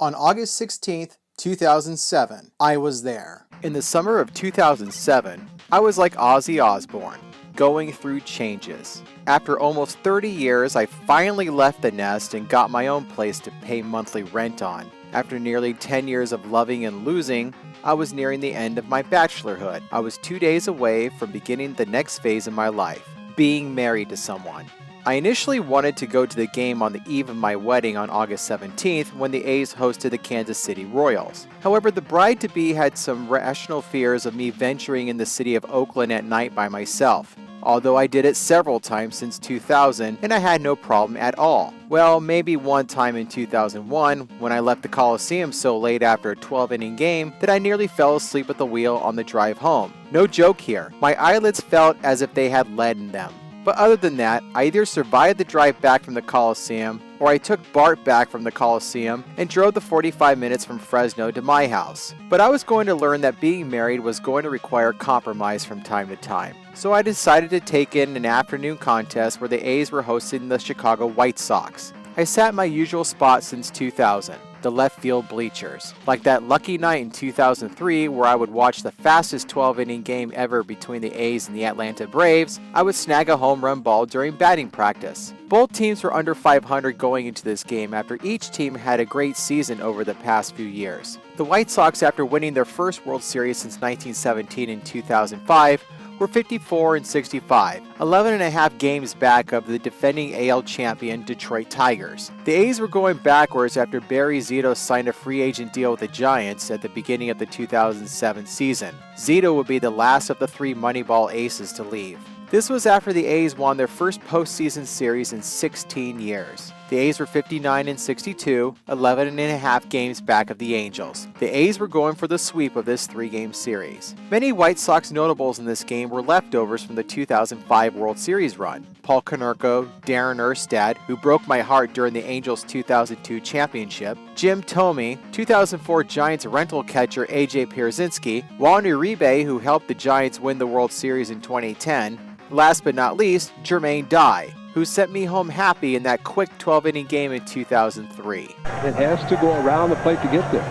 On August 16th, 2007, I was there. In the summer of 2007, I was like Ozzy Osbourne, going through changes. After almost 30 years, I finally left the nest and got my own place to pay monthly rent on. After nearly 10 years of loving and losing, I was nearing the end of my bachelorhood. I was 2 days away from beginning the next phase of my life, being married to someone. I initially wanted to go to the game on the eve of my wedding on August 17th when the A's hosted the Kansas City Royals. However, the bride-to-be had some rational fears of me venturing in the city of Oakland at night by myself, although I did it several times since 2000 and I had no problem at all. Well, maybe one time in 2001 when I left the Coliseum so late after a 12-inning game that I nearly fell asleep at the wheel on the drive home. No joke here, my eyelids felt as if they had lead in them. But other than that, I either survived the drive back from the Coliseum, or I took Bart back from the Coliseum and drove the 45 minutes from Fresno to my house. But I was going to learn that being married was going to require compromise from time to time. So I decided to take in an afternoon contest where the A's were hosting the Chicago White Sox. I sat in my usual spot since 2000. The left field bleachers. Like that lucky night in 2003 where I would watch the fastest 12-inning game ever between the A's and the Atlanta Braves, I would snag a home run ball during batting practice. Both teams were under 500 going into this game after each team had a great season over the past few years. The White Sox, after winning their first World Series since 1917 and 2005, were 54-65, 11.5 games back of the defending AL champion Detroit Tigers. The A's were going backwards after Barry Zito signed a free agent deal with the Giants at the beginning of the 2007 season. Zito would be the last of the three Moneyball aces to leave. This was after the A's won their first postseason series in 16 years. The A's were 59-62, 11.5 games back of the Angels. The A's were going for the sweep of this three-game series. Many White Sox notables in this game were leftovers from the 2005 World Series run. Paul Konerko, Darren Erstad, who broke my heart during the Angels' 2002 championship, Jim Thome, 2004 Giants rental catcher A.J. Pierzynski, Juan Uribe, who helped the Giants win the World Series in 2010, last but not least, Jermaine Dye, who sent me home happy in that quick 12-inning game in 2003. It has to go around the plate to get there.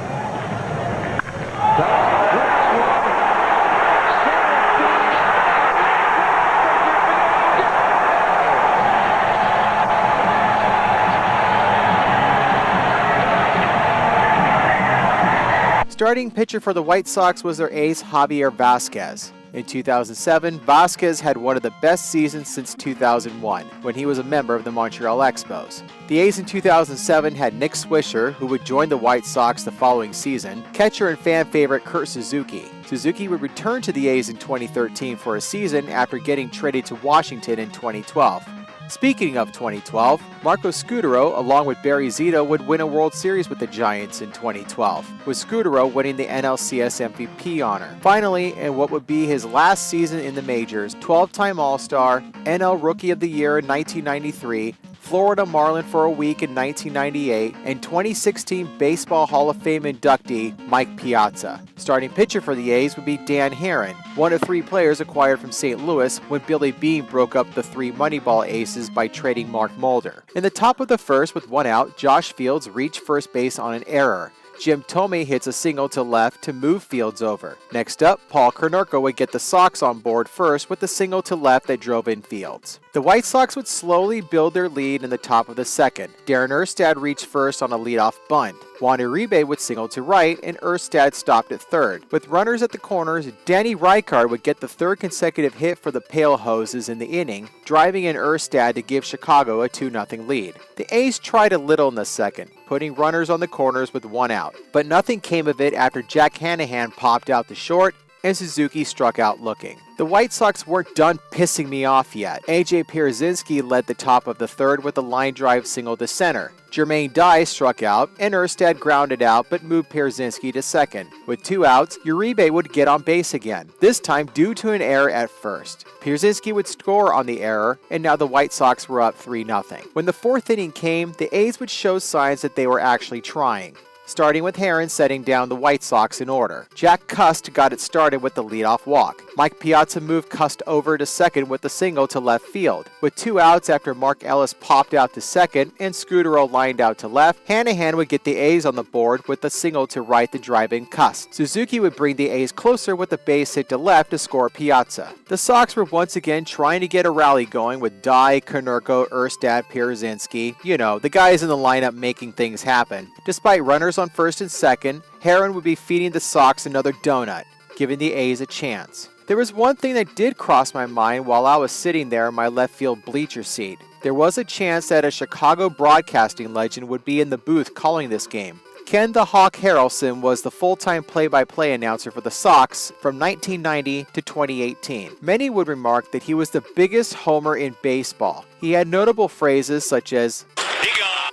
Starting pitcher for the White Sox was their ace Javier Vazquez. In 2007, Vazquez had one of the best seasons since 2001, when he was a member of the Montreal Expos. The A's in 2007 had Nick Swisher, who would join the White Sox the following season, catcher and fan favorite Kurt Suzuki. Suzuki would return to the A's in 2013 for a season after getting traded to Washington in 2012. Speaking of 2012, Marco Scutaro, along with Barry Zito, would win a World Series with the Giants in 2012, with Scutaro winning the NLCS MVP honor. Finally, in what would be his last season in the majors, 12-time All-Star, NL Rookie of the Year in 1993, Florida Marlin for a week in 1998, and 2016 Baseball Hall of Fame inductee Mike Piazza. Starting pitcher for the A's would be Dan Herron, one of three players acquired from St. Louis when Billy Beane broke up the three Moneyball aces by trading Mark Mulder. In the top of the first with one out, Josh Fields reached first base on an error. Jim Thome hits a single to left to move Fields over. Next up, Paul Konerko would get the Sox on board first with the single to left that drove in Fields. The White Sox would slowly build their lead in the top of the second. Darren Erstad reached first on a leadoff bunt. Juan Uribe would single to right, and Erstad stopped at third. With runners at the corners, Danny Rykard would get the third consecutive hit for the Pale Hoses in the inning, driving in Erstad to give Chicago a 2-0 lead. The A's tried a little in the second, putting runners on the corners with one out, but nothing came of it after Jack Hanahan popped out to short and Suzuki struck out looking. The White Sox weren't done pissing me off yet. A.J. Pierzynski led the top of the third with a line drive single to center. Jermaine Dye struck out, and Erstad grounded out but moved Pierzynski to second. With two outs, Uribe would get on base again, this time due to an error at first. Pierzynski would score on the error, and now the White Sox were up 3-0. When the fourth inning came, the A's would show signs that they were actually trying. starting with Herron setting down the White Sox in order. Jack Cust got it started with the leadoff walk. Mike Piazza moved Cust over to second with the single to left field. With 2 outs after Mark Ellis popped out to second and Scutaro lined out to left, Hanahan would get the A's on the board with the single to right to drive in Cust. Suzuki would bring the A's closer with a base hit to left to score Piazza. The Sox were once again trying to get a rally going with Dye, Konerko, Erstad, Pierzynski, the guys in the lineup making things happen. Despite runners on first and second, Herron would be feeding the Sox another donut, giving the A's a chance. There was one thing that did cross my mind while I was sitting there in my left field bleacher seat. There was a chance that a Chicago broadcasting legend would be in the booth calling this game. Ken the Hawk Harrelson was the full-time play-by-play announcer for the Sox from 1990 to 2018. Many would remark that he was the biggest homer in baseball. He had notable phrases such as,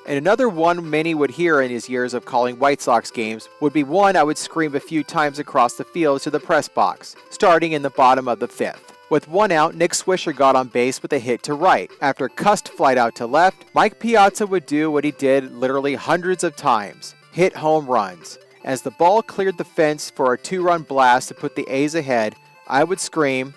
and another one many would hear in his years of calling White Sox games would be one I would scream a few times across the field to the press box, starting in the bottom of the 5th. With 1 out, Nick Swisher got on base with a hit to right. After Cust flied out to left, Mike Piazza would do what he did literally hundreds of times. Hit home runs. As the ball cleared the fence for a 2-run blast to put the A's ahead, I would scream,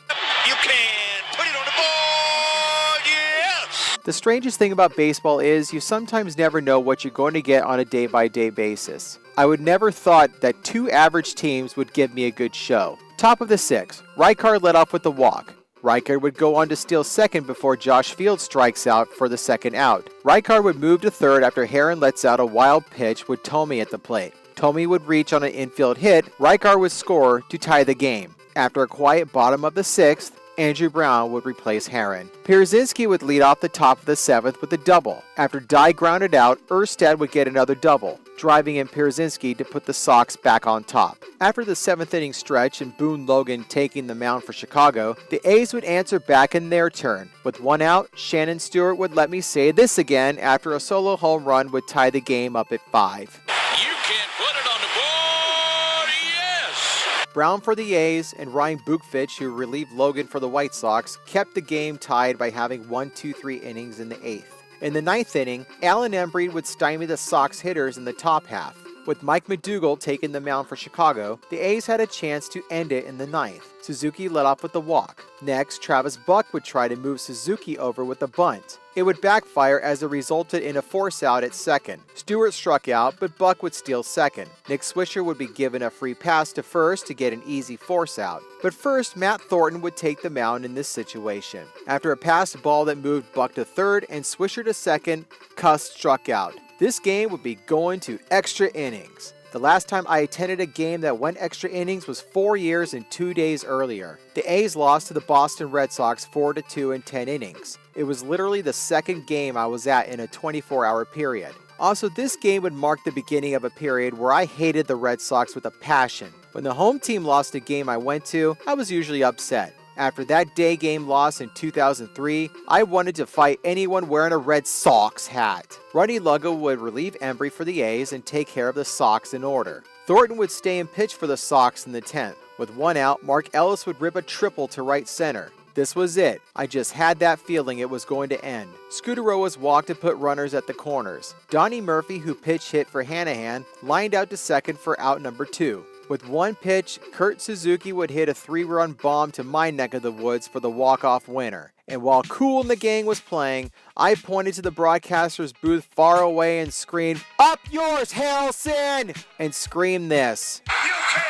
"You can put it on the board, yes!" The strangest thing about baseball is you sometimes never know what you're going to get on a day-by-day basis. I would never thought that 2 average teams would give me a good show. Top of the 6th, Rijkaard led off with the walk. Rijkaard would go on to steal second before Josh Fields strikes out for the 2nd out. Rijkaard would move to third after Herron lets out a wild pitch with Thome at the plate. Thome would reach on an infield hit. Rijkaard would score to tie the game. After a quiet bottom of the 6th, Andrew Brown would replace Herron. Pierzynski would lead off the top of the 7th with a double. After Dye grounded out, Erstad would get another double, driving in Pierzynski to put the Sox back on top. After the 7th inning stretch and Boone Logan taking the mound for Chicago, the A's would answer back in their turn. With 1 out, Shannon Stewart would let me say this again after a solo home run would tie the game up at 5. You can't put it on the board, yes! Brown for the A's and Ryan Buchfitch, who relieved Logan for the White Sox, kept the game tied by having 1-2-3 innings in the 8th. In the 9th inning, Alan Embreed would stymie the Sox hitters in the top half. With Mike McDougall taking the mound for Chicago, the A's had a chance to end it in the 9th. Suzuki led off with the walk. Next, Travis Buck would try to move Suzuki over with a bunt. It would backfire as it resulted in a force out at second. Stewart struck out, but Buck would steal second. Nick Swisher would be given a free pass to first to get an easy force out. But first, Matt Thornton would take the mound in this situation. After a passed ball that moved Buck to third and Swisher to second, Cust struck out. This game would be going to extra innings. The last time I attended a game that went extra innings was 4 years and 2 days earlier. The A's lost to the Boston Red Sox 4-2 in 10 innings. It was literally the second game I was at in a 24-hour period. Also, this game would mark the beginning of a period where I hated the Red Sox with a passion. When the home team lost a game I went to, I was usually upset. After that day game loss in 2003, I wanted to fight anyone wearing a Red Sox hat. Ronnie Luggo would relieve Embry for the A's and take care of the Sox in order. Thornton would stay and pitch for the Sox in the 10th. With 1 out, Mark Ellis would rip a triple to right center. This was it. I just had that feeling it was going to end. Scutaro was walked to put runners at the corners. Donnie Murphy, who pitch hit for Hanahan, lined out to second for out number 2. With 1 pitch, Kurt Suzuki would hit a 3-run bomb to my neck of the woods for the walk-off winner. And while Cool and the gang was playing, I pointed to the broadcaster's booth far away and screamed, "Up yours, Harrelson!" and screamed this. You can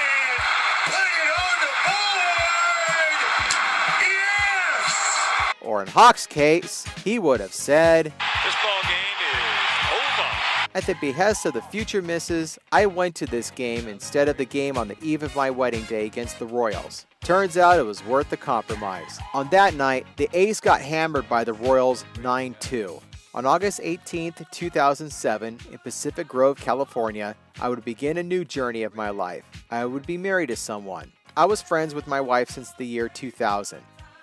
put it on the board, yes! Or in Hawk's case, he would have said, This ball game is over. At the behest of the future misses, I went to this game instead of the game on the eve of my wedding day against the Royals. Turns out it was worth the compromise. On that night, the A's got hammered by the Royals 9-2. On August 18, 2007, in Pacific Grove, California, I would begin a new journey of my life. I would be married to someone. I was friends with my wife since the year 2000.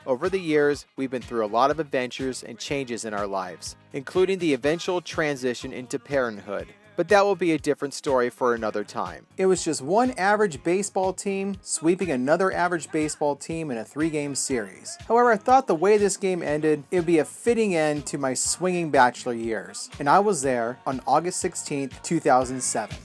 Over the years, we've been through a lot of adventures and changes in our lives, including the eventual transition into parenthood. But that will be a different story for another time. It was just one average baseball team sweeping another average baseball team in a 3-game series. However, I thought the way this game ended, it would be a fitting end to my swinging bachelor years. And I was there on August 16, 2007.